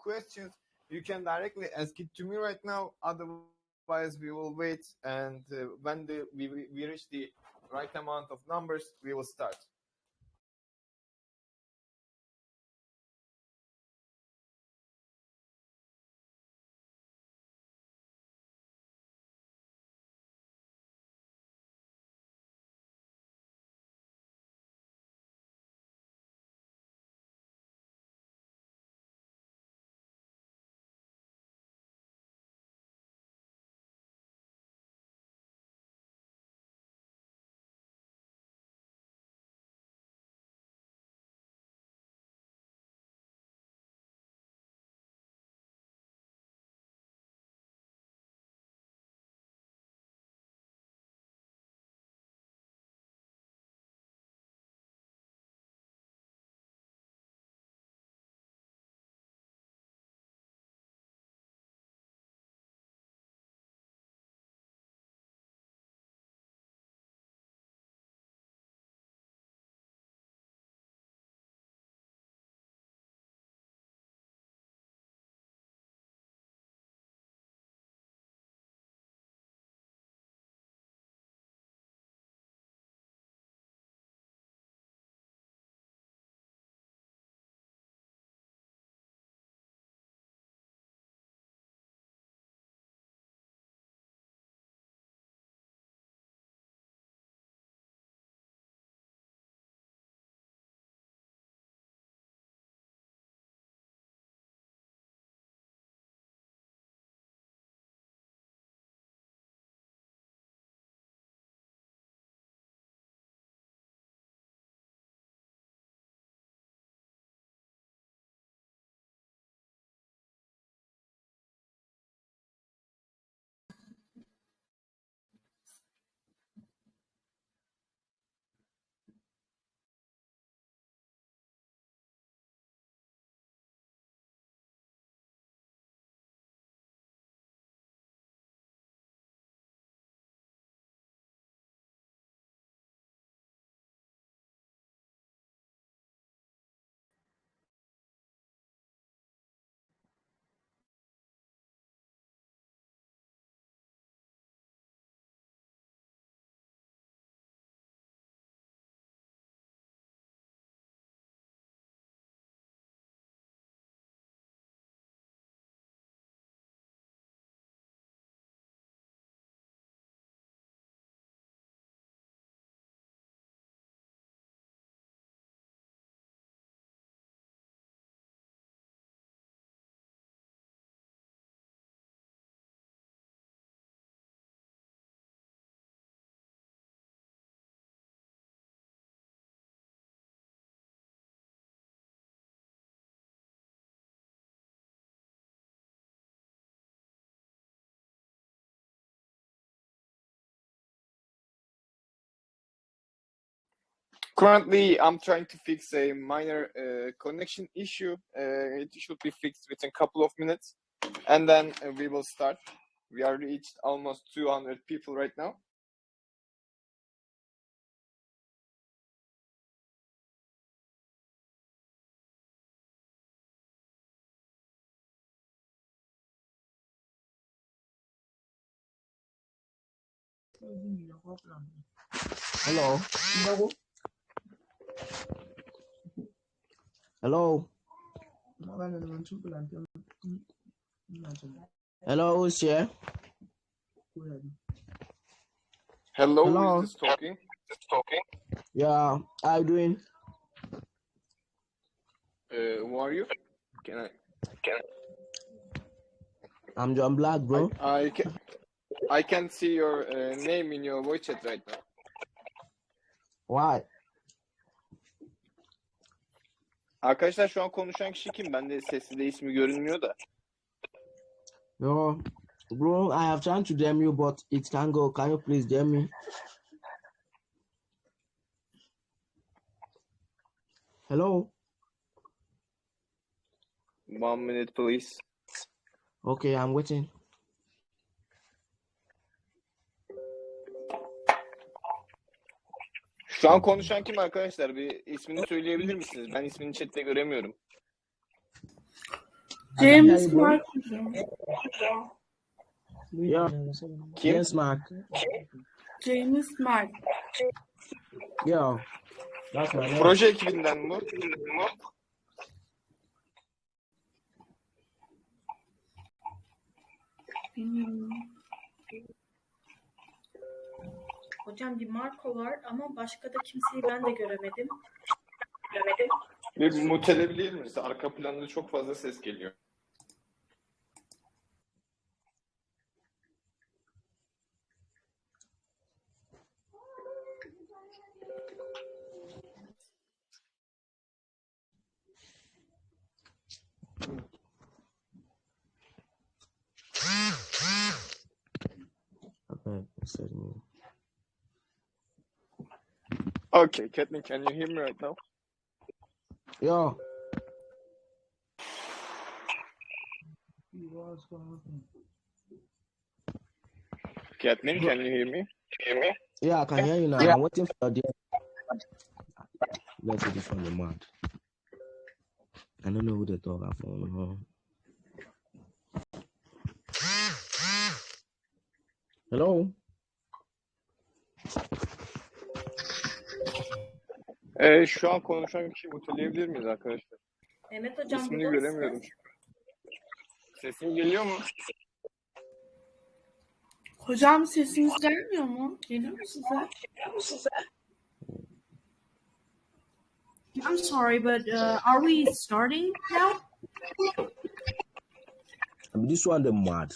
questions, you can directly ask it to me right now. Otherwise, we will wait, and when we reach the right amount of numbers, we will start. Currently, I'm trying to fix a minor connection issue. It should be fixed within a couple of minutes, and then we will start. We are reached almost 200 people right now. Hello. Hello. Hello, who's here? Hello, Hello. who is this talking? Yeah, how you doing? Who are you? I'm John Black, bro. I can see your name in your voice chat right now. Why? Arkadaşlar şu an konuşan kişi kim? Bende sesli de ismi görünmüyor da. No, bro, I have tried to DM you, but it can't go. Can you please DM me? Hello? 1 minute, please. Okay, I'm waiting. Şu an konuşan kim arkadaşlar? Bir ismini söyleyebilir misiniz? Ben ismini chatte göremiyorum. James Mark. Yeah. Kim? James Mark. James Mark. Yeah. That's my name. Proje ekibinden mi bu? Hocam bir Marco var ama başka da kimseyi ben de göremedim. Bir mutelebilir miyiz? Arka planda çok fazla ses geliyor. Okay. Okay, Caitlin, can you hear me right now? Yeah. Caitlin, can you hear me? Yeah, I can hear you now. Yeah. I'm waiting for the. Let's see this one, the mad. I don't know who they talk about. Hello. Şu an konuşan kişiyi muteleyebilir miyiz arkadaşlar? Mehmet hocam İsmini burada göremiyorum. mısınız? Sesim geliyor mu? Hocam sesiniz gelmiyor mu? Geliyor mu size? I'm sorry, but are we starting now? This one, the mad.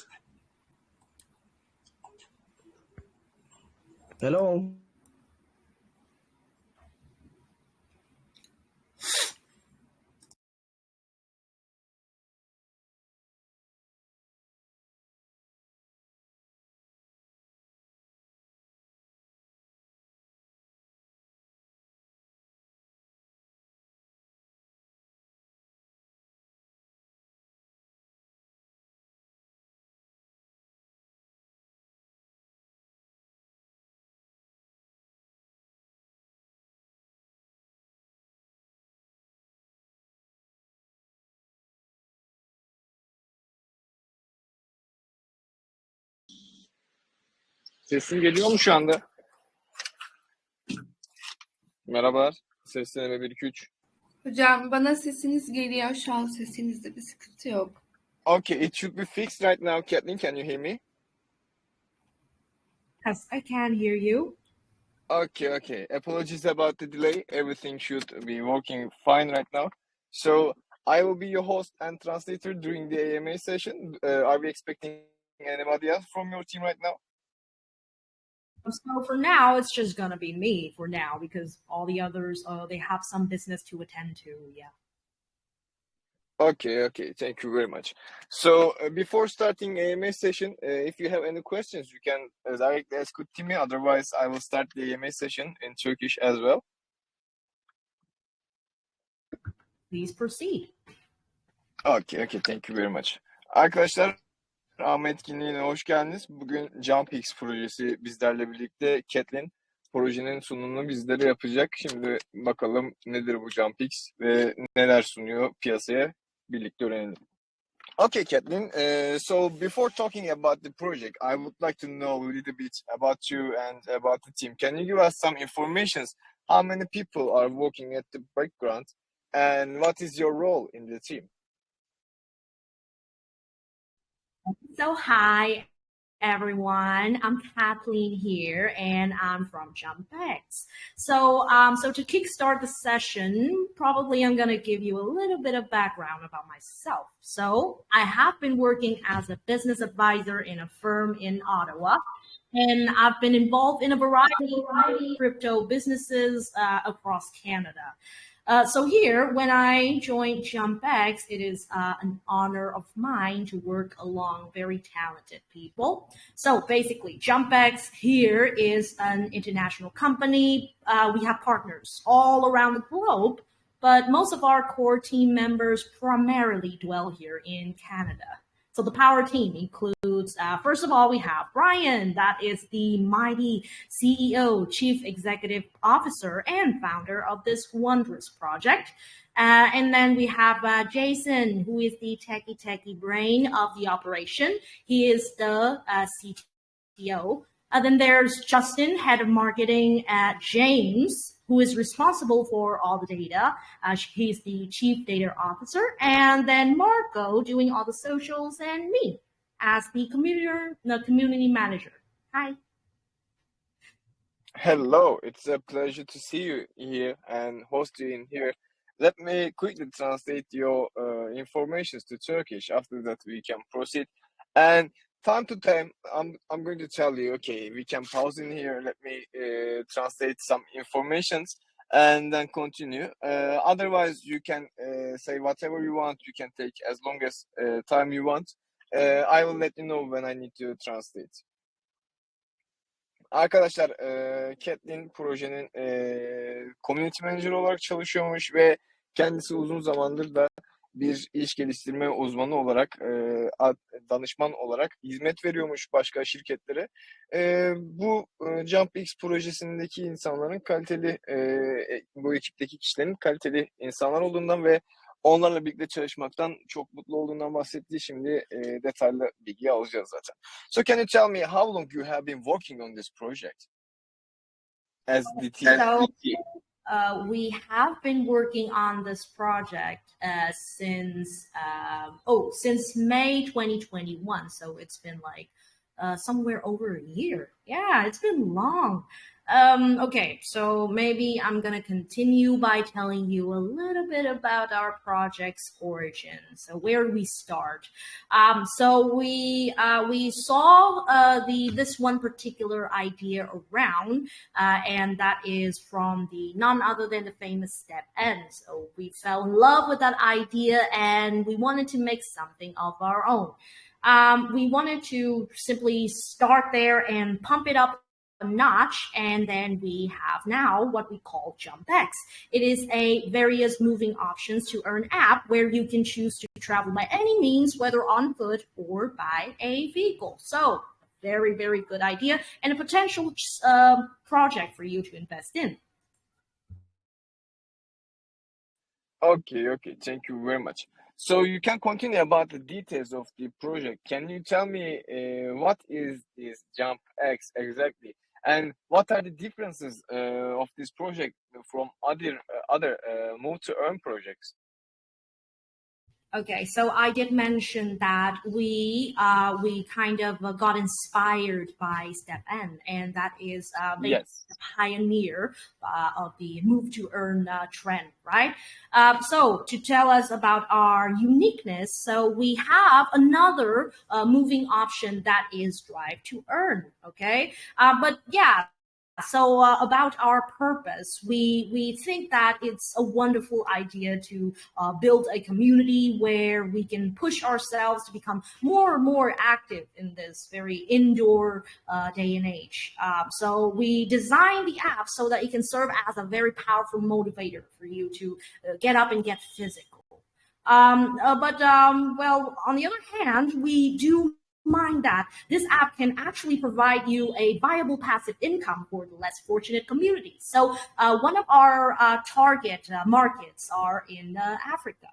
Hello. Sesim geliyor mu şu anda? Merhabalar. Ses deneme 1 2 3. Hocam bana sesiniz geliyor. Şu an sesinizde bir sıkıntı yok. Okay, it should be fixed right now. Caitlin, can you hear me? Yes, I can hear you. Okay. Apologies about the delay. Everything should be working fine right now. So I will be your host and translator during the AMA session. Are we expecting anybody else from your team right now? So for now, it's just gonna be me for now because all the others, they have some business to attend to. Yeah. Okay. Thank you very much. So before starting AMA session, if you have any questions, you can directly ask it to me. Otherwise, I will start the AMA session in Turkish as well. Please proceed. Okay. Thank you very much. Arkadaşlar, AMA etkinliğine hoş geldiniz. Bugün JumpX projesi bizlerle birlikte. Caitlin projenin sunumunu bizlere yapacak. Şimdi bakalım nedir bu JumpX ve neler sunuyor piyasaya, birlikte öğrenelim. Okay, Caitlin. So before talking about the project, I would like to know a little bit about you and about the team. Can you give us some information? How many people are working at the background, and what is your role in the team? So hi, everyone. I'm Kathleen here, and I'm from JumpX. So to kickstart the session, probably I'm gonna give you a little bit of background about myself. So I have been working as a business advisor in a firm in Ottawa, and I've been involved in a variety of crypto businesses across Canada. So here, when I joined JumpX, it is an honor of mine to work along very talented people. So basically, JumpX here is an international company. We have partners all around the globe, but most of our core team members primarily dwell here in Canada. So the power team includes, first of all, we have Brian, that is the mighty CEO, Chief Executive Officer, and founder of this wondrous project. And then we have Jason, who is the techie brain of the operation. He is the CTO. Then there's Justin, head of marketing at James, who is responsible for all the data. He's the chief data officer. And then Marco doing all the socials, and me as the community manager. Hi. Hello, it's a pleasure to see you here and host you in here. Let me quickly translate your informations to Turkish. After that, we can proceed. And time to time, I'm going to tell you, okay, we can pause in here. Let me translate some informations and then continue. Otherwise, you can say whatever you want. You can take as long as time you want. I will let you know when I need to translate. Arkadaşlar, Kathleen projenin community manager olarak çalışıyormuş ve kendisi uzun zamandır da bir iş geliştirme uzmanı olarak, danışman olarak hizmet veriyormuş başka şirketlere. Bu JumpX projesindeki insanların kaliteli, bu ekipteki kişilerin kaliteli insanlar olduğundan ve onlarla birlikte çalışmaktan çok mutlu olduğundan bahsetti. Şimdi detaylı bilgi alacağız zaten. So can you tell me how long you have been working on this project as the team? So, we have been working on this project since May 2021. So it's been like somewhere over a year. Yeah, it's been long. Okay, so maybe I'm gonna continue by telling you a little bit about our project's origin. So where we start. So we saw this one particular idea around, and that is from the none other than the famous Step N. So we fell in love with that idea, and we wanted to make something of our own. We wanted to simply start there and pump it up a notch, and then we have now what we call JumpX. It is a various moving options to earn app where you can choose to travel by any means, whether on foot or by a vehicle. So very, very good idea and a potential project for you to invest in. Okay, thank you very much. So you can continue about the details of the project. Can you tell me what is this JumpX exactly? And what are the differences of this project from other move to earn projects? Okay, so I did mention that we kind of got inspired by Step N, and that is the pioneer of the move to earn trend, right? So to tell us about our uniqueness, so we have another moving option that is drive to earn. Okay, but yeah. So about our purpose, we think that it's a wonderful idea to build a community where we can push ourselves to become more and more active in this very indoor day and age. So we designed the app so that it can serve as a very powerful motivator for you to get up and get physical. Well, on the other hand, we do mind that this app can actually provide you a viable passive income for the less fortunate communities. So one of our target markets are in Africa.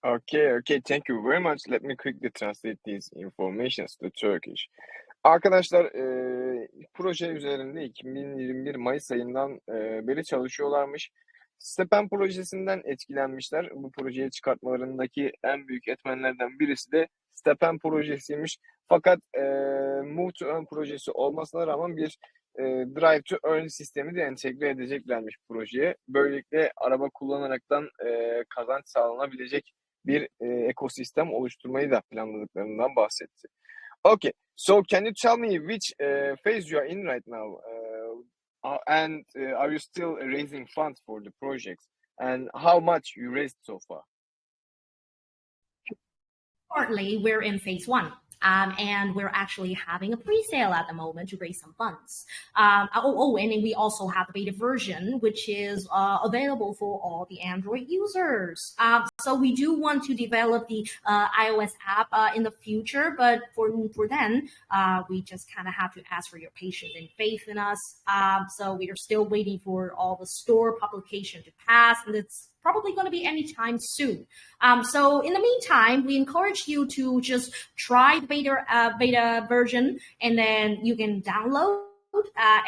Okay, thank you very much. Let me quickly translate these informations to Turkish. Arkadaşlar, proje üzerinde 2021 Mayıs ayından beri çalışıyorlarmış. Stepen projesinden etkilenmişler. Bu projeyi çıkartmalarındaki en büyük etmenlerden birisi de Stepen projesiymiş. Fakat Move to Earn projesi olmasına rağmen bir Drive to Earn sistemi de entegre edeceklermiş projeye. Böylelikle araba kullanaraktan kazanç sağlanabilecek bir ekosistem oluşturmayı da planladıklarından bahsetti. Okay, so can you tell me which phase you are in right now? And are you still raising funds for the projects? And how much you raised so far? Currently, we're in phase 1. And we're actually having a pre-sale at the moment to raise some funds. And we also have the beta version, which is available for all the Android users. So we do want to develop the iOS app in the future, but for then, we just kind of have to ask for your patience and faith in us. So we are still waiting for all the store publication to pass, and it's probably going to be anytime soon. So in the meantime, we encourage you to just try the beta version, and then you can download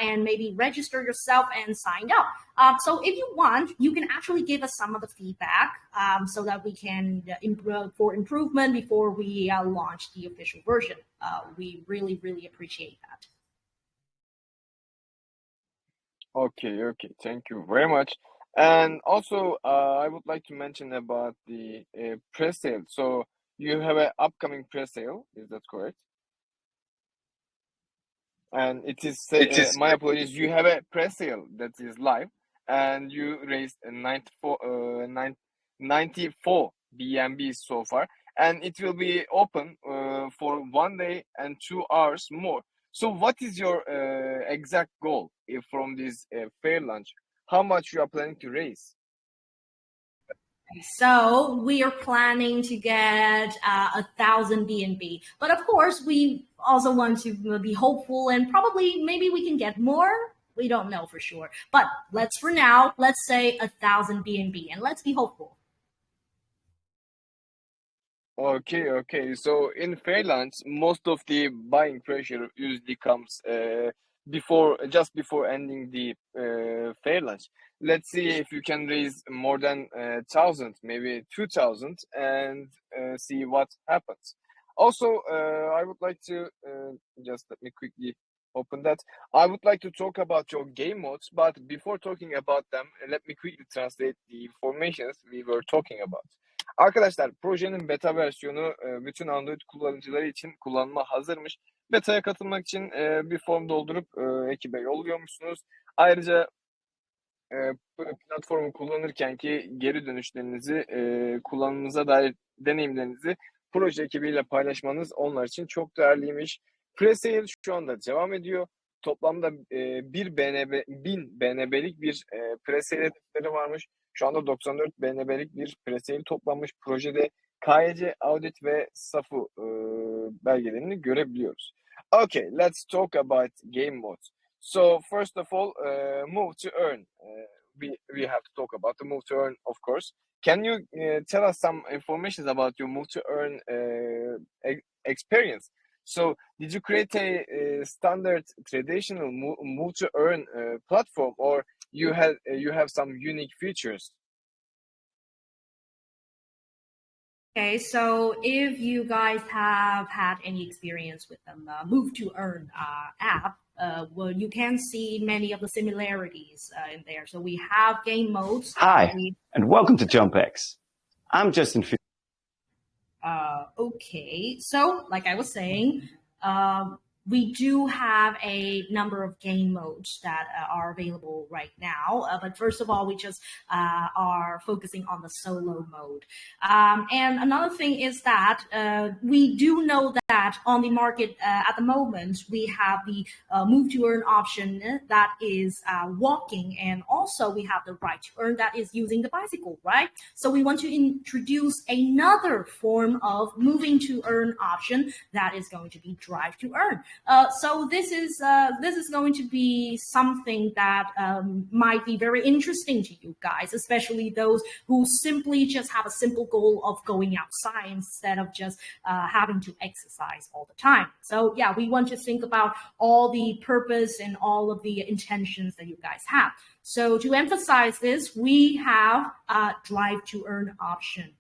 and maybe register yourself and sign up. So if you want, you can actually give us some of the feedback so that we can improve for improvement before we launch the official version. We really, really appreciate that. Okay, thank you very much. And also, I would like to mention about the pre-sale. So you have an upcoming pre-sale, is that correct? And it is, my apologies, you have a pre-sale that is live, and you raised 94 BNB so far, and it will be open for 1 day and 2 hours more. So what is your exact goal from this Fairlaunch? How much you are planning to raise? So we are planning to get 1,000 BNB, but of course we also want to be hopeful, and probably maybe we can get more. We don't know for sure, but let's say 1,000 BNB, and let's be hopeful. Okay. So in Fairlaunch, most of the buying pressure usually comes just before ending the Fairlaunch. Let's see if you can raise more than 1,000, maybe 2,000, and see what happens. Also, I would like to just let me quickly open that. I would like to talk about your game modes, but before talking about them, let me quickly translate the informations we were talking about. Arkadaşlar, projenin beta versiyonu bütün Android kullanıcıları için kullanıma hazırmış. Beta'ya katılmak için bir form doldurup ekibe yolluyormuşsunuz. Ayrıca platformu kullanırken ki geri dönüşlerinizi, kullanımınıza dair deneyimlerinizi proje ekibiyle paylaşmanız onlar için çok değerliymiş. Pre-sale şu anda devam ediyor. Toplamda 1000 BNB'lik bir pre-sale hedefleri varmış. Şu anda 94 BNB'lik bir pre-sale toplanmış. Projede KYC, AUDIT ve SAFU belgelerini görebiliyoruz. Okay, let's talk about game modes. So first of all, move to earn. We have to talk about the move to earn, of course. Can you tell us some information about your move to earn experience? So did you create a standard traditional move to earn platform, or you have some unique features? Okay, so if you guys have had any experience with the Move to Earn app, well, you can see many of the similarities in there. So we have game modes. Hi, and welcome to JumpX. I'm Justin. Okay, so like I was saying, we do have a number of game modes that are available right now. But first of all, we just are focusing on the solo mode. And another thing is that we do know that on the market at the moment, we have the move to earn option that is walking. And also we have the right to earn that is using the bicycle, right? So we want to introduce another form of moving to earn option that is going to be drive to earn. So this is going to be something that might be very interesting to you guys, especially those who simply just have a simple goal of going outside instead of just having to exercise all the time. So yeah, we want to think about all the purpose and all of the intentions that you guys have. So to emphasize this, we have a drive to earn option.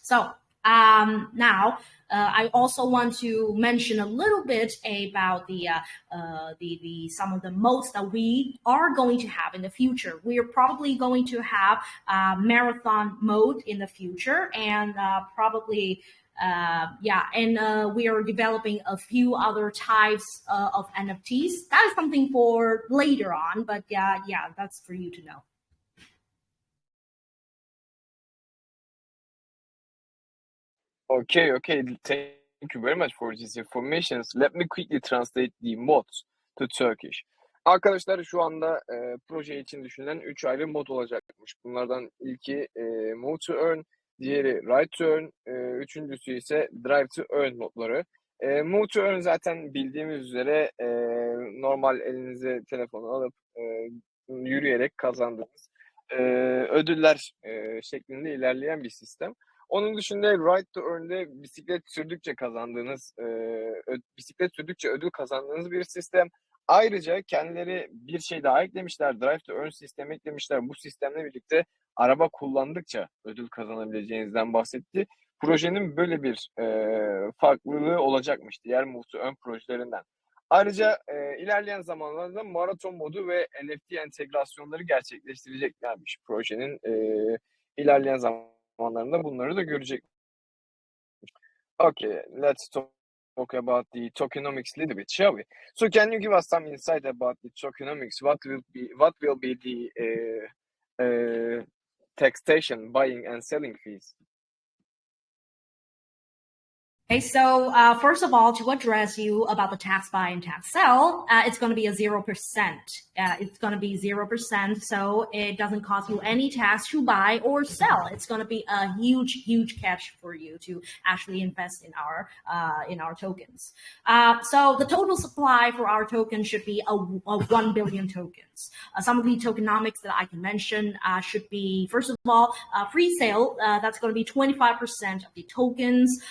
So now, I also want to mention a little bit about the some of the modes that we are going to have in the future. We are probably going to have marathon mode in the future, and probably we are developing a few other types of NFTs. That is something for later on, but yeah, that's for you to know. Okay. Thank you very much for this information. Let me quickly translate the modes to Turkish. Arkadaşlar şu anda proje için düşünülen 3 ayrı mod olacakmış. Bunlardan ilki Move to Earn, diğeri Right to Earn, üçüncüsü ise Drive to Earn modları. Move to Earn zaten bildiğimiz üzere normal elinize telefonu alıp yürüyerek kazandığınız ödüller şeklinde ilerleyen bir sistem. Onun dışında Right to Earn'de bisiklet sürdükçe ödül kazandığınız bir sistem. Ayrıca kendileri bir şey daha eklemişler. Drive to Earn sistemi eklemişler. Bu sistemle birlikte araba kullandıkça ödül kazanabileceğinizden bahsetti. Projenin böyle bir farklılığı olacakmış diğer Move to Earn projelerinden. Ayrıca ilerleyen zamanlarda maraton modu ve NFT entegrasyonları gerçekleştireceklermiş projenin ilerleyen zamanlarında bunları da görecek. Okay, let's talk about the tokenomics a little bit, shall we? So can you give us some insight about the tokenomics? What will be the taxation, buying and selling fees? Okay, so first of all, to address you about the tax buy and tax sell, it's going to be a 0%. It's going to be 0%, so it doesn't cost you any tax to buy or sell. It's going to be a huge catch for you to actually invest in our tokens. So the total supply for our token should be a 1 billion tokens. Some of the tokenomics that I can mention should be, first of all, pre-sale. That's going to be 25% of the tokens,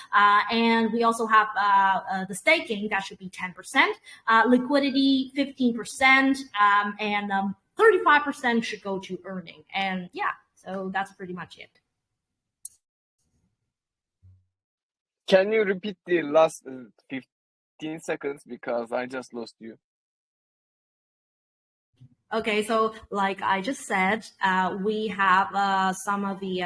and we also have the staking, that should be 10%, liquidity 15%, and 35% should go to earning. And yeah, so that's pretty much it. Can you repeat the last 15 seconds because I just lost you? Okay, so like I just said, we have some of the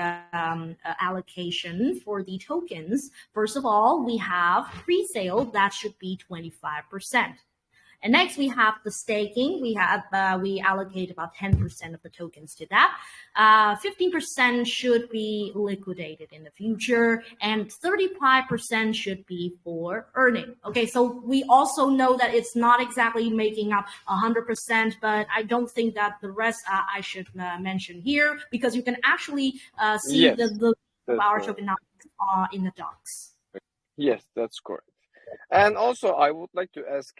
allocation for the tokens. First of all, we have pre-sale, that should be 25%. And next we have the staking. We allocate about 10% of the tokens to that. 15% should be liquidated in the future, and 35% should be for earning. Okay, so we also know that it's not exactly making up 100%, but I don't think that the rest I should mention here, because you can actually see Yes, the our correct. tokenomics in the docs. Yes, that's correct. And also, I would like to ask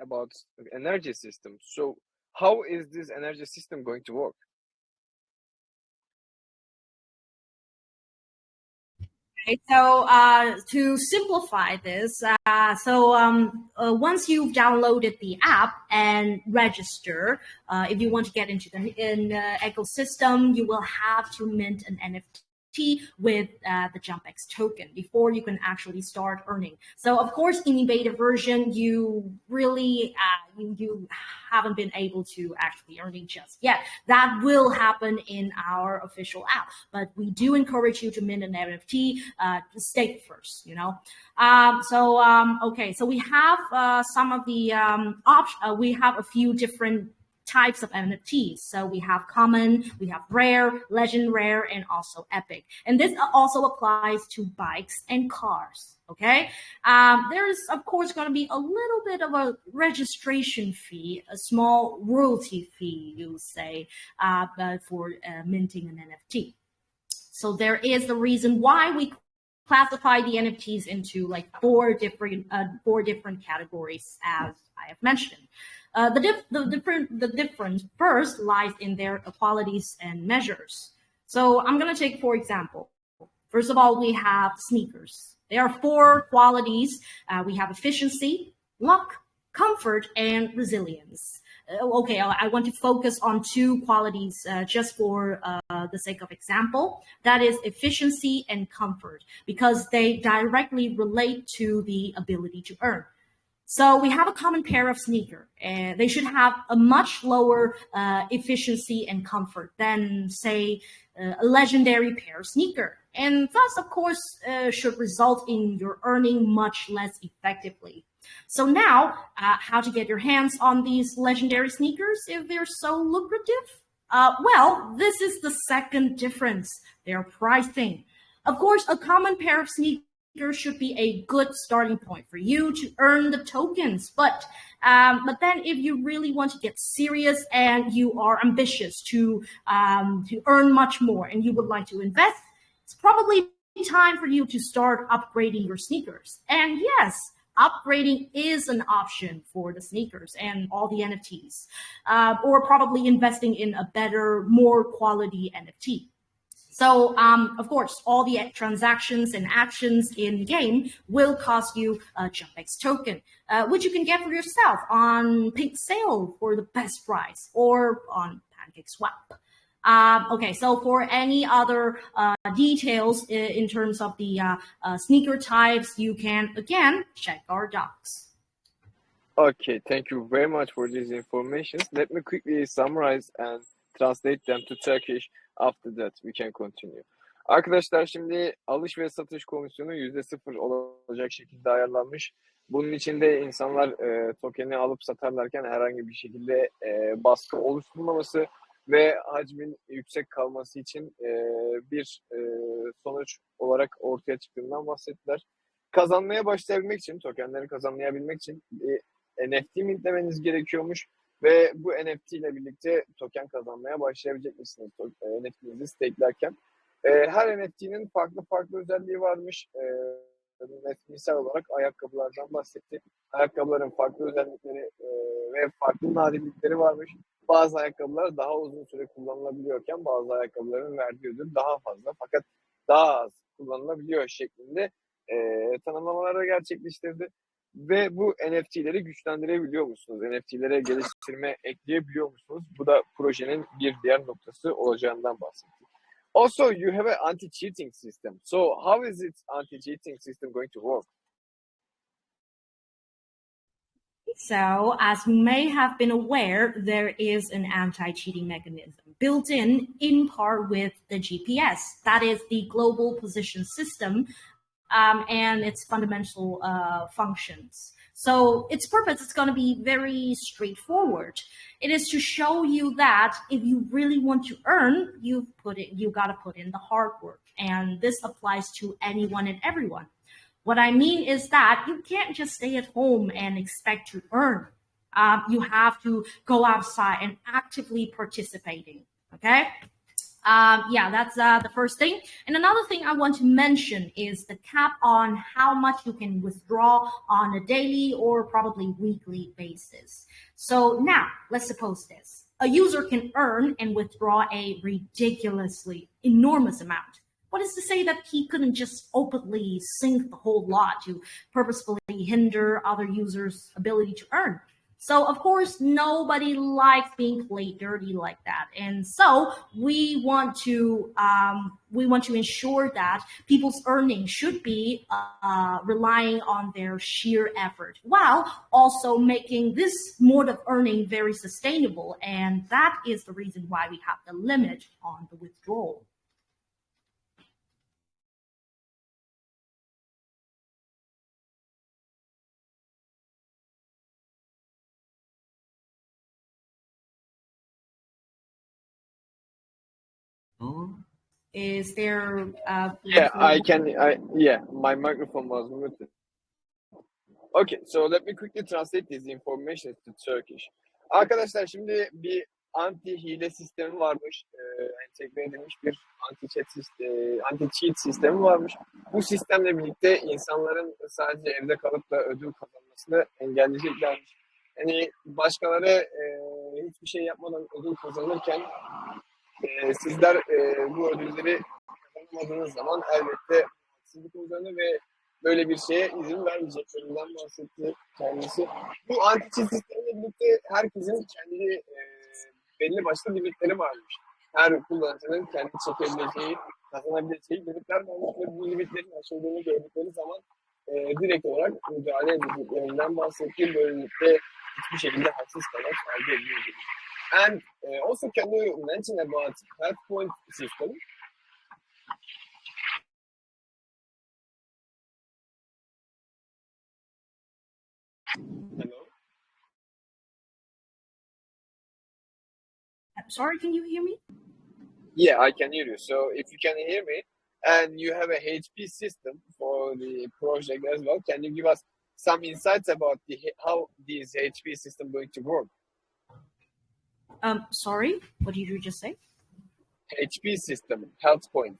about energy system. So, how is this energy system going to work? Okay, so to simplify this, once you've downloaded the app and register, if you want to get into the ecosystem, you will have to mint an NFT with the JumpX token before you can actually start earning. So of course, in the beta version, you really you haven't been able to actually earning just yet. That will happen in our official app, but we do encourage you to mint an NFT, stake first, you know. Okay, so we have some of the we have a few different types of NFTs. So we have common, we have rare, legend rare, and also epic. And this also applies to bikes and cars. Okay. There's of course going to be a little bit of a registration fee, a small royalty fee, you say, for minting an NFT. So there is the reason why we classify the NFTs into like four different categories, as I have mentioned. The difference first lies in their qualities and measures. So I'm going to take, for example, first of all, we have sneakers. There are four qualities. We have efficiency, luck, comfort, and resilience. Okay, I want to focus on two qualities just for the sake of example. That is efficiency and comfort, because they directly relate to the ability to earn. So we have a common pair of sneaker, and they should have a much lower efficiency and comfort than, say, a legendary pair of sneaker. And thus, of course, should result in your earning much less effectively. So now, how to get your hands on these legendary sneakers if they're so lucrative? Well, this is the second difference, their pricing. Of course, a common pair of sneakers should be a good starting point for you to earn the tokens. But then if you really want to get serious and you are ambitious to earn much more and you would like to invest, it's probably time for you to start upgrading your sneakers. And yes, upgrading is an option for the sneakers and all the NFTs, or probably investing in a better, more quality NFT. So, of course, all the transactions and actions in game will cost you a JumpX token, which you can get for yourself on Pinksale for the best price or on PancakeSwap. Okay, so for any other details in terms of the sneaker types, you can, again, check our docs. Okay, thank you very much for these informations. Let me quickly summarize and translate them to Turkish. After that, we can continue. Arkadaşlar, şimdi alış ve satış komisyonu %0 olacak şekilde ayarlanmış. Bunun için de insanlar tokeni alıp satarlarken herhangi bir şekilde baskı oluşturmaması ve hacmin yüksek kalması için bir sonuç olarak ortaya çıktığından bahsettiler. Kazanmaya başlayabilmek için, tokenleri kazanlayabilmek için NFT mintlemeniz gerekiyormuş ve bu NFT ile birlikte token kazanmaya başlayabilecek misiniz NFT'nizi stake'lerken? Her NFT'nin farklı özelliği varmış. Misal olarak ayakkabılardan bahsettik. Ayakkabıların farklı özellikleri ve farklı nadirlikleri varmış. Bazı ayakkabılar daha uzun süre kullanılabiliyorken bazı ayakkabıların verdiği ödül daha fazla fakat daha az kullanılabiliyor şeklinde tanımlamaları gerçekleştirdi. Ve bu NFT'leri güçlendirebiliyor musunuz? NFT'lere geliştirme ekleyebiliyor musunuz? Bu da projenin bir diğer noktası olacağından bahsettik. Also, you have an anti-cheating system. So, how is it anti-cheating system going to work? So, as you may have been aware, there is an anti-cheating mechanism built in part with the GPS. That is the global position system and its fundamental functions. So its purpose is going to be very straightforward. It is to show you that if you really want to earn, you got to put in the hard work. And this applies to anyone and everyone. What I mean is that you can't just stay at home and expect to earn. You have to go outside and actively participating. Okay. Yeah, that's the first thing. And another thing I want to mention is the cap on how much you can withdraw on a daily or probably weekly basis. So now let's suppose this. A user can earn and withdraw a ridiculously enormous amount. What is to say that he couldn't just openly sink the whole lot to purposefully hinder other users' ability to earn? So, of course, nobody likes being played dirty like that. And so we want to ensure that people's earnings should be relying on their sheer effort, while also making this mode of earning very sustainable. And that is the reason why we have the limit on the withdrawal. Is there Yeah, my microphone was muted. Okay, so let me quickly translate these information to Turkish. Arkadaşlar, şimdi bir anti-hile sistemi varmış. Entegre edilmiş bir anti-cheat sistemi varmış. Bu sistemle birlikte insanların sadece evde kalıp da ödül kazanmasını engelleyeceklermiş. Yani başkaları hiçbir şey yapmadan ödül kazanırken sizler bu ödülleri kazanamadığınız zaman elbette haksızlık olacağını ve böyle bir şeye izin vermeyeceklerinden bahsetti kendisi. Bu anti-cheat sistemiyle birlikte herkesin kendi belli başlı limitleri varmış. Her kullanıcının kendi çekebileceği, kazanabileceği limitler varmış ve bu limitlerin aşıldığını gördükleri zaman direkt olarak müdahale edeceklerinden bahsetti. Böylelikle hiçbir şekilde haksız kazanç elde edilebilir. And also, can you mention about health point system? Hello? I'm sorry, can you hear me? Yeah, I can hear you. So if you can hear me and you have a HP system for know the project as well. Can you give us some insights about how this HP system going to work? Sorry, what did you just say? HP system, health point.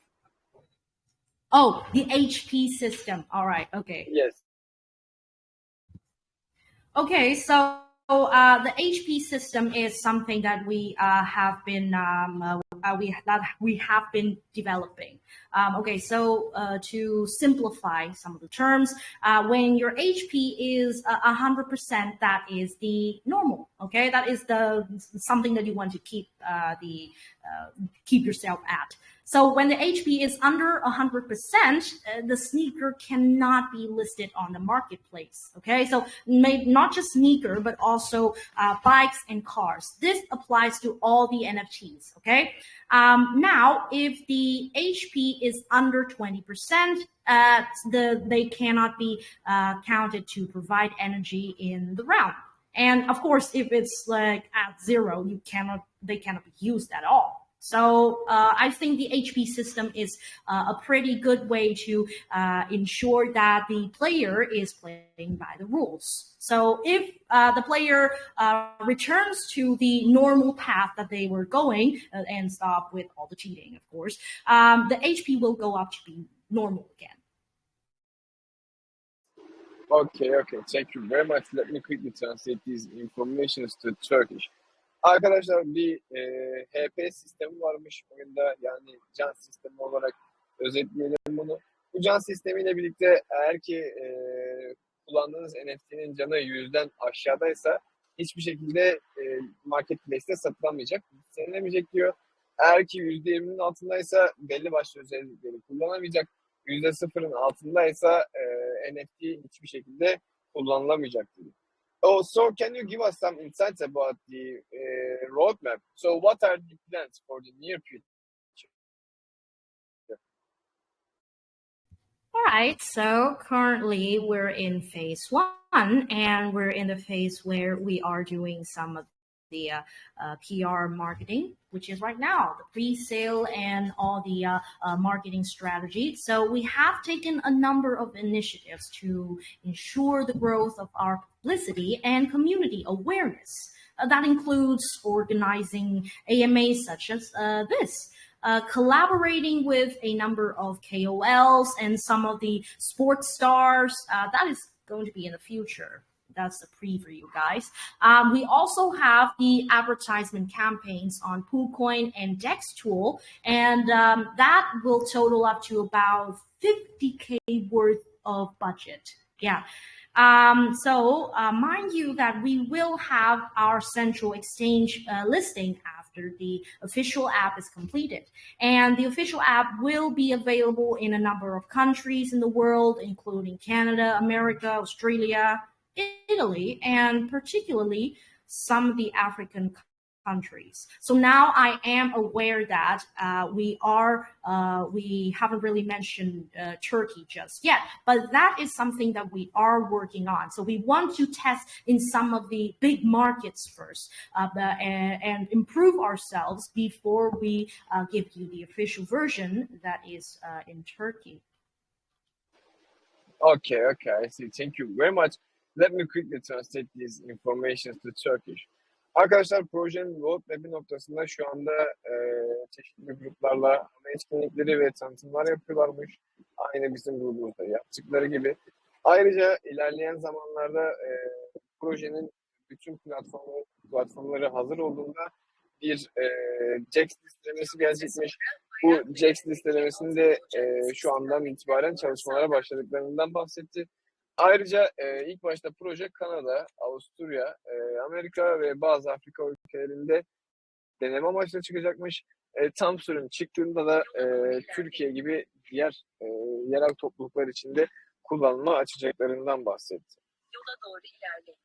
Oh, the HP system. All right. Okay. Yes. Okay. So the HP system is something that we have been developing. Okay. So to simplify some of the terms, when your HP is 100%, that is the normal. Okay, that is the something that you want to keep keep yourself at. So when the HP is under 100%, the sneaker cannot be listed on the marketplace. Okay, so not just sneaker, but also bikes and cars. This applies to all the NFTs. Okay, now if the HP is under 20%, they cannot be counted to provide energy in the realm. And of course, if it's like at 0, they cannot be used at all. So I think the HP system is a pretty good way to ensure that the player is playing by the rules. So if the player returns to the normal path that they were going and stop with all the cheating, of course, the HP will go up to be normal again. Okay. Thank you very much. Let me quickly translate these informations to Turkish. Arkadaşlar bir HP sistemi varmış oyunda, yani can sistemi olarak özetleyelim bunu. Bu can sistemiyle birlikte eğer ki kullandığınız NFT'nin canı 100'den aşağıdaysa hiçbir şekilde marketplace'te satılamayacak, listelenmeyecek diyor. Eğer ki %20'nin altındaysa belli başlı özellikleri kullanamayacak. %0'ın altındaysa NFT hiçbir şekilde kullanılamayacak diyor. Oh, so can you give us some insights about the roadmap? So what are the plans for the near future? All right, so currently we're in phase 1, and we're in the phase where we are doing some of the PR marketing, which is right now the pre-sale and all the marketing strategy. So we have taken a number of initiatives to ensure the growth of our publicity and community awareness. That includes organizing AMAs such as this. Collaborating with a number of KOLs and some of the sports stars, that is going to be in the future. That's the pre for you guys. We also have the advertisement campaigns on PooCoin and DexTool, and that will total up to about 50K worth of budget. Yeah. So mind you that we will have our central exchange listing after the official app is completed. And the official app will be available in a number of countries in the world, including Canada, America, Australia, Italy, and particularly some of the African countries. So now I am aware that we haven't really mentioned Turkey just yet, but that is something that we are working on. So we want to test in some of the big markets first and improve ourselves before we give you the official version that is in Turkey. Okay, I see. Thank you very much. Let me quickly translate these information to Turkish. Arkadaşlar projenin roadmap'i noktasında şu anda çeşitli gruplarla etkinlikleri ve tanıtımlar yapıyorlarmış. Aynı bizim grubumuzda yaptıkları gibi. Ayrıca ilerleyen zamanlarda projenin bütün platformları hazır olduğunda bir JAX listelemesi gelecekmiş. Bu JAX listelemesinde şu andan itibaren çalışmalara başladıklarından bahsetti. Ayrıca ilk başta proje Kanada, Avusturya, Amerika ve bazı Afrika ülkelerinde deneme amaçlı çıkacakmış. Tam sürüm çıktığında da Türkiye gibi diğer yerel topluluklar içinde kullanıma açacaklarından bahsetti. Yola doğru ilerleyin.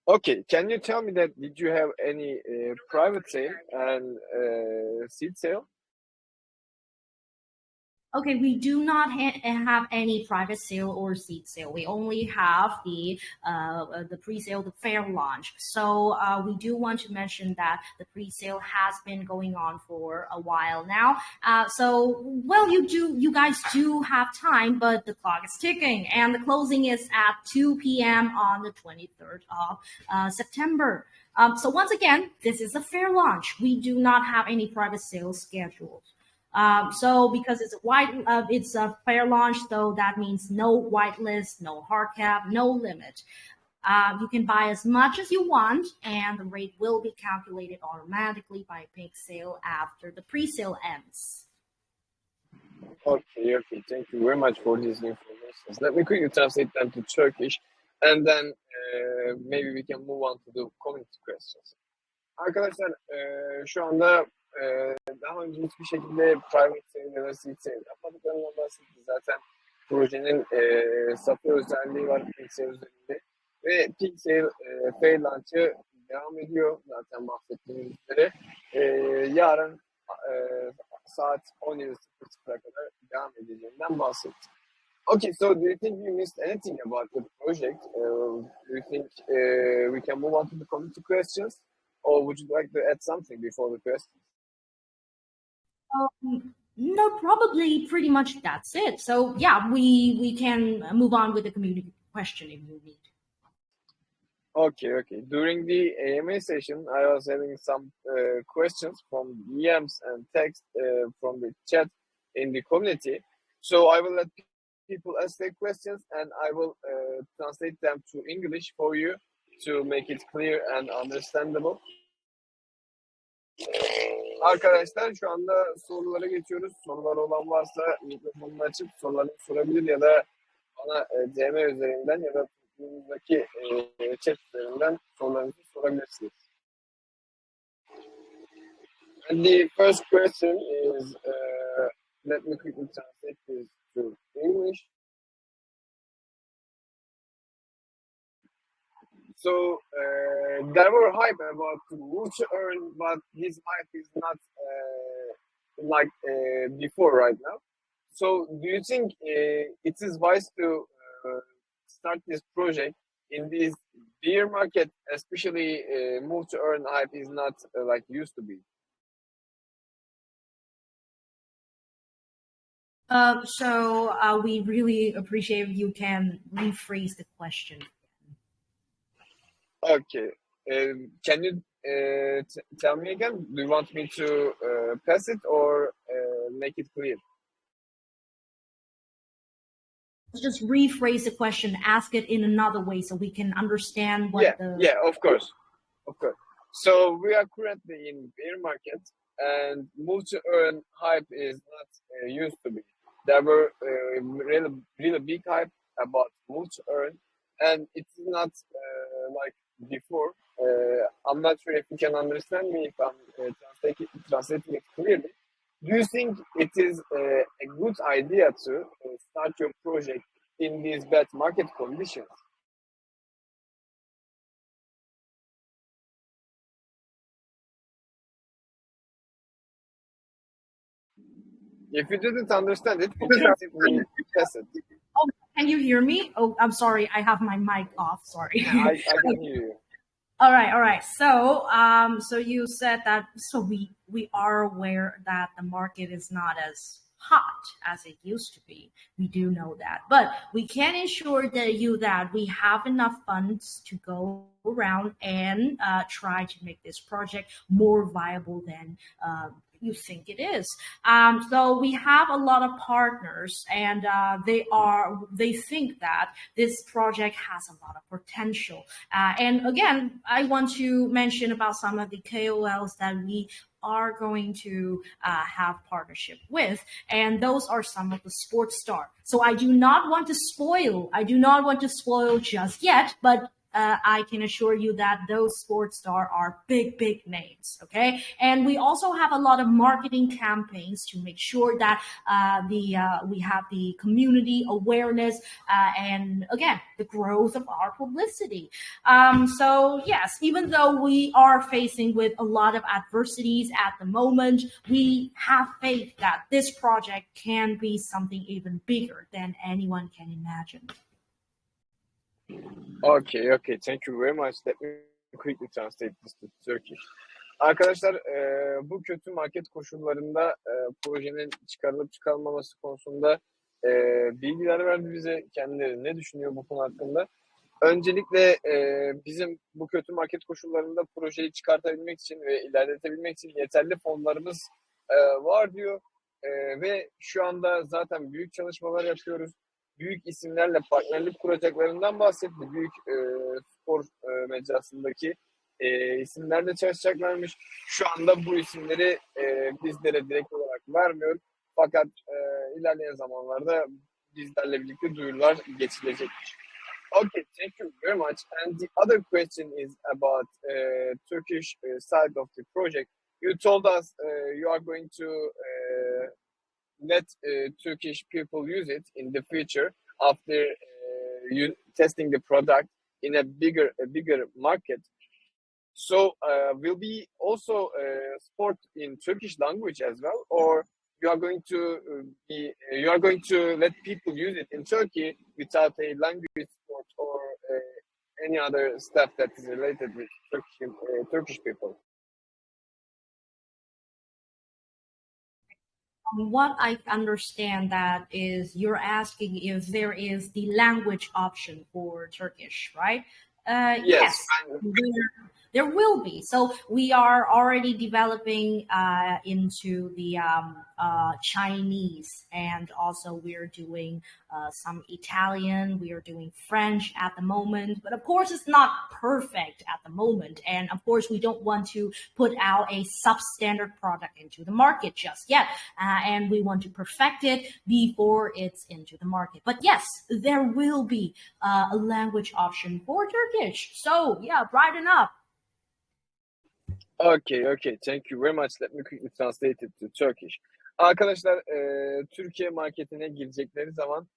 Okay, can you tell me that did you have any private sale and seed sale? Okay, we do not have any private sale or seed sale. We only have the pre-sale, the Fairlaunch. So we do want to mention that the pre-sale has been going on for a while now. So well, you guys do have time, but the clock is ticking, and the closing is at 2 p.m. on the 23rd of September. So once again, this is a Fairlaunch. We do not have any private sales scheduled. So because it's a Fairlaunch, though, that means no whitelist, no hard cap, no limit. You can buy as much as you want, and the rate will be calculated automatically by Pinksale after the pre-sale ends. Okay. Thank you very much for these information. Let me quickly translate them to Turkish, and then maybe we can move on to the community questions. Arkadaşlar şu anda daha önce hiçbir şekilde private sale ya da seed sale yapmadıklarından bahsetti. Zaten projenin SAFU özelliği var Pinksale üzerinde ve Pinksale Fairlaunch'ı devam ediyor zaten bahsettiğimiz üzere. Yarın saat 17:00'a kadar devam edeceğinden bahsetti. Okay, so do you think you missed anything about the project? Do you think we can move on to the community questions? Or would you like to add something before the questions? No, probably pretty much that's it. So yeah, we can move on with the community question if you need. Okay. During the AMA session, I was having some questions from DMs and text from the chat in the community. So I will let people ask their questions, and I will translate them to English for you to make it clear and understandable. Arkadaşlar şu anda sorulara geçiyoruz. Soruları olan varsa mikrofonunu açıp sorularını sorabilir ya da bana DM üzerinden ya da toplumumuzdaki chat üzerinden sorularınızı sorabilirsiniz. And the first question is, let me quickly translate this to English. So there were hype about move to earn, but this hype is not like before right now. So do you think it is wise to start this project in this bear market, especially move to earn hype is not like used to be? So we really appreciate if you can rephrase the question. Okay. Can you tell me again? Do you want me to pass it or make it clear? Just rephrase the question, ask it in another way so we can understand what Yeah, of course. So we are currently in bear market, and move to earn hype is not used to be. There were really big hype about move to earn, and it's not like before. I'm not sure if you can understand me if I'm translating it clearly. Do you think it is a good idea to start your project in these bad market conditions? If you didn't understand it, you can simply pass it. Oh, can you hear me? Oh, I'm sorry, I have my mic off. Sorry. I can hear you. All right. So you said that. So we are aware that the market is not as hot as it used to be. We do know that, but we can ensure that we have enough funds to go around and try to make this project more viable than you think it is. So we have a lot of partners, and they think that this project has a lot of potential. And again, I want to mention about some of the KOLs that we are going to have partnership with, and those are some of the sports stars. So I do not want to spoil just yet, but I can assure you that those sports stars are big names, okay? And we also have a lot of marketing campaigns to make sure that we have the community awareness and again, the growth of our publicity. So yes, even though we are facing with a lot of adversities at the moment, we have faith that this project can be something even bigger than anyone can imagine. Okay, thank you very much. Let me quickly translate this to Turkish. Arkadaşlar, bu kötü market koşullarında projenin çıkarılıp çıkarılmaması konusunda bilgiler verdi bize. Kendileri ne düşünüyor bu konu hakkında? Öncelikle bizim bu kötü market koşullarında projeyi çıkartabilmek için ve ilerletebilmek için yeterli fonlarımız var diyor. Ve şu anda zaten büyük çalışmalar yapıyoruz. Büyük isimlerle partnerlik kuracaklarından bahsetti. Büyük spor mecrasındaki isimlerle çalışacaklarmış. Şu anda bu isimleri bizlere direkt olarak vermiyor. Fakat ilerleyen zamanlarda bizlerle birlikte duyurular geçilecekmiş. Okay, thank you very much. And the other question is about Turkish side of the project. You told us you are going to let Turkish people use it in the future after you testing the product in a bigger market. So will be also sport in Turkish language as well, or you are going to let people use it in Turkey without a language sport or any other stuff that is related with Turkish people? What I understand that is you're asking if there is the language option for Turkish, right? Yes, there will be. So we are already developing into the Chinese, and also we're doing some Italian, we are doing French at the moment, but of course it's not perfect at the moment. And of course we don't want to put out a substandard product into the market just yet. And we want to perfect it before it's into the market. But yes, there will be a language option for Turkish. So yeah, brighten up. Okay, thank you very much. Let me quickly translate it to Turkish. Arkadaşlar, Türkiye marketine girecekleri zaman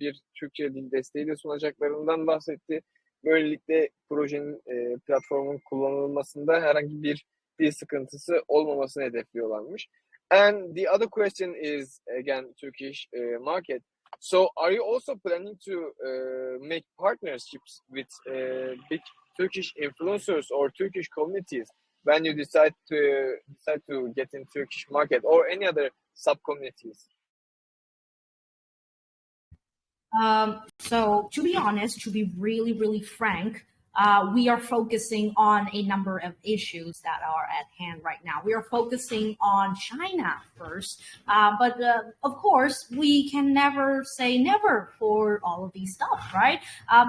bir Türkçe dil desteği de sunacaklarından bahsetti. Böylelikle projenin platformun kullanılmasında herhangi bir dil sıkıntısı olmamasını hedefliyorlarmış. And the other question is again Turkish market. So are you also planning to make partnerships with big Turkish influencers or Turkish communities when you decide to get in Turkish market or any other sub communities? So to be honest, to be really frank, we are focusing on a number of issues that are at hand right now. We are focusing on China first, but of course we can never say never for all of these stuff, right?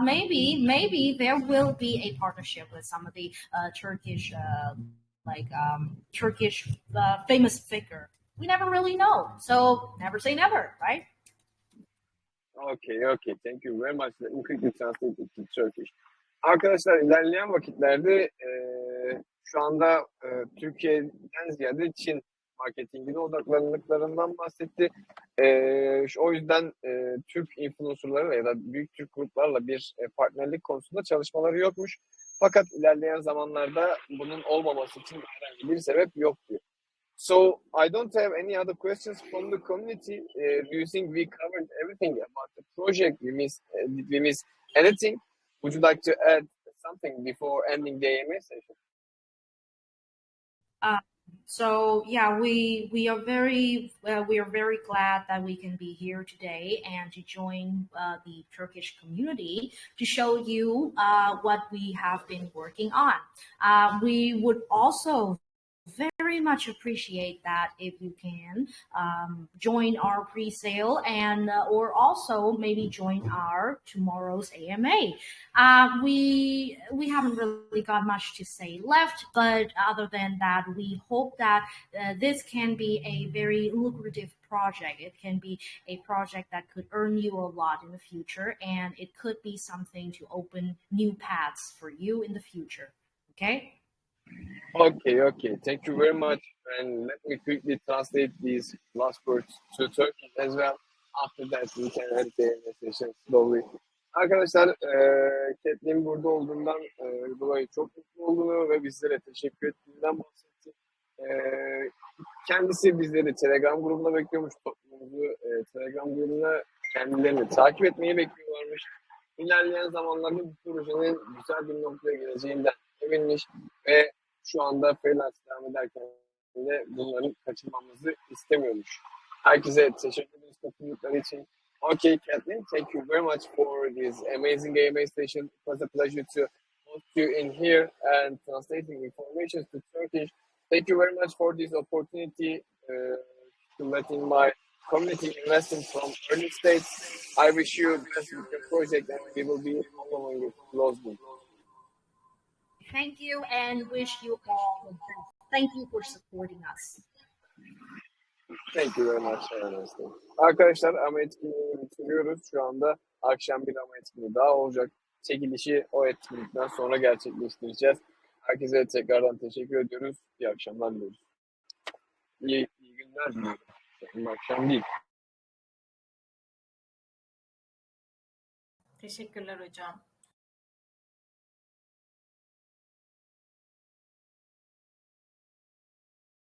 Maybe there will be a partnership with some of the Turkish Turkish famous figure. We never really know, so never say never, right? Okay, thank you very much. Let me quickly translate it to Turkish. Arkadaşlar, ilerleyen vakitlerde şu anda Türkiye'den ziyade Çin marketingine odaklandıklarından bahsetti. O yüzden Türk influencerlarla ya da büyük Türk gruplarla bir partnerlik konusunda çalışmaları yokmuş. Fakat ilerleyen zamanlarda bunun olmaması için herhangi bir sebep yok diyor. So I don't have any other questions from the community. Do you think we covered everything about the project? Did we miss anything? Would you like to add something before ending the AMA session? So yeah, we are very glad that we can be here today and to join the Turkish community to show you what we have been working on. We would also very much appreciate that if you can join our pre-sale and or also maybe join our tomorrow's AMA. We haven't really got much to say left, but other than that, we hope that this can be a very lucrative project. It can be a project that could earn you a lot in the future, and it could be something to open new paths for you in the future. Okay? Okay. Thank you very much. And let me quickly translate these last words to Turkish as well. After that, we can end the session slowly. Arkadaşlar, Kathleen burada olduğundan dolayı çok mutlu olduğunu ve bizlere teşekkür ettiğinden bahsetti. Kendisi bizleri Telegram grubuna bekliyormuş. Toplumumuzu Telegram grubuna kendilerini takip etmeyi bekliyorlarmış. İlerleyen zamanlarda bu projenin güzel bir noktaya geleceğinden eminmiş ve şu anda Fairlaunch devam ederken de bunların kaçırmamızı istemiyormuş. Herkese teşekkür ederiz katılımları için. Okay, Kathleen, thank you very much for this amazing AMA session. It was a pleasure to host you in here and translating information to Turkish. Thank you very much for this opportunity to letting my community investing from early stage. I wish you best with your project and we will be following it closely. Thank you and wish you all the best. Thank you for supporting us. Thank you very much. Arkadaşlar ama etkinliğini bitiriyoruz. Şu anda akşam bir ama etkinliği daha olacak. Çekilişi o etkinlikten sonra gerçekleştireceğiz. Herkese tekrardan teşekkür ediyoruz. İyi akşamlar diliyoruz. İyi günler diliyorum. İyi akşam değil. Teşekkürler hocam.